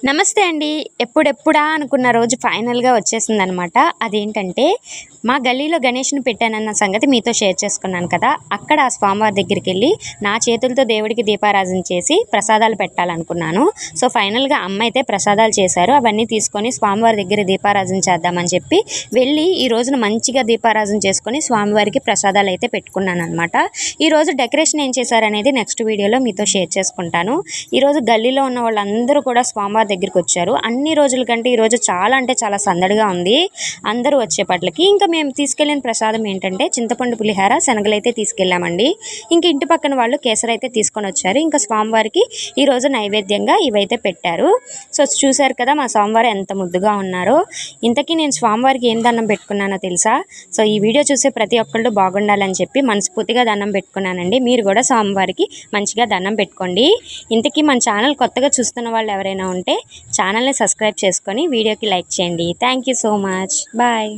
నమస్తే అండి. ఎప్పుడెప్పుడా అనుకున్న రోజు ఫైనల్‌గా వచ్చేసిందనమాట. అదేంటంటే, మా గల్లీలో గణేష్‌ని పెట్టానన్న సంగతి మీతో షేర్ చేసుకున్నాను కదా! అక్కడ ఆ స్వామివారి దగ్గరికెళ్ళి నా చేతులతో దేవుడికి దీపారాధన చేసి ప్రసాదాలు పెట్టాలనుకున్నాను. సో, ఫైనల్‌గా అమ్మ అయితే ప్రసాదాలు చేశారు. అవన్నీ తీసుకొని స్వామివారి దగ్గర దీపారాధన చేద్దామని చెప్పి వెళ్ళి ఈ రోజున మంచిగా దీపారాధన చేసుకొని స్వామివారికి ప్రసాదాలైతే పెట్టుకున్నాననమాట. ఈరోజు డెకరేషన్ ఏం చేశారనేది నెక్స్ట్ వీడియోలో మీతో షేర్ చేసుకుంటాను. ఈరోజు గల్లీలో ఉన్న వాళ్ళందరూ కూడా స్వామివారి దగ్గరికి వచ్చారు. అన్ని రోజుల కంటే ఈరోజు చాలా అంటే చాలా సందడిగా ఉంది అందరూ వచ్చేపట్లకి. ఇంకా మేము తీసుకెళ్ళిన ప్రసాదం ఏంటంటే చింతపండు పులిహార, శనగలైతే తీసుకెళ్ళామండి. ఇంక ఇంటి పక్కన వాళ్ళు కేసరైతే తీసుకొని వచ్చారు. ఇంకా స్వామివారికి ఈరోజు నైవేద్యంగా ఇవైతే పెట్టారు. సో చూశారు కదా మా స్వామివారు ఎంత ముద్దుగా ఉన్నారో. ఇంతకీ నేను స్వామివారికి ఏం దండం పెట్టుకున్నానో తెలుసా? సో ఈ వీడియో చూసే ప్రతి ఒక్కళ్ళు బాగుండాలని చెప్పి మనస్ఫూర్తిగా దండం పెట్టుకున్నానండి. మీరు కూడా స్వామివారికి మంచిగా దండం పెట్టుకోండి. ఇంతకీ మన ఛానల్ కొత్తగా చూస్తున్న వాళ్ళు ఎవరైనా ఉంటే ఛానల్ని సబ్స్క్రైబ్ చేసుకొని వీడియోకి లైక్ చేయండి. Thank you so much. Bye.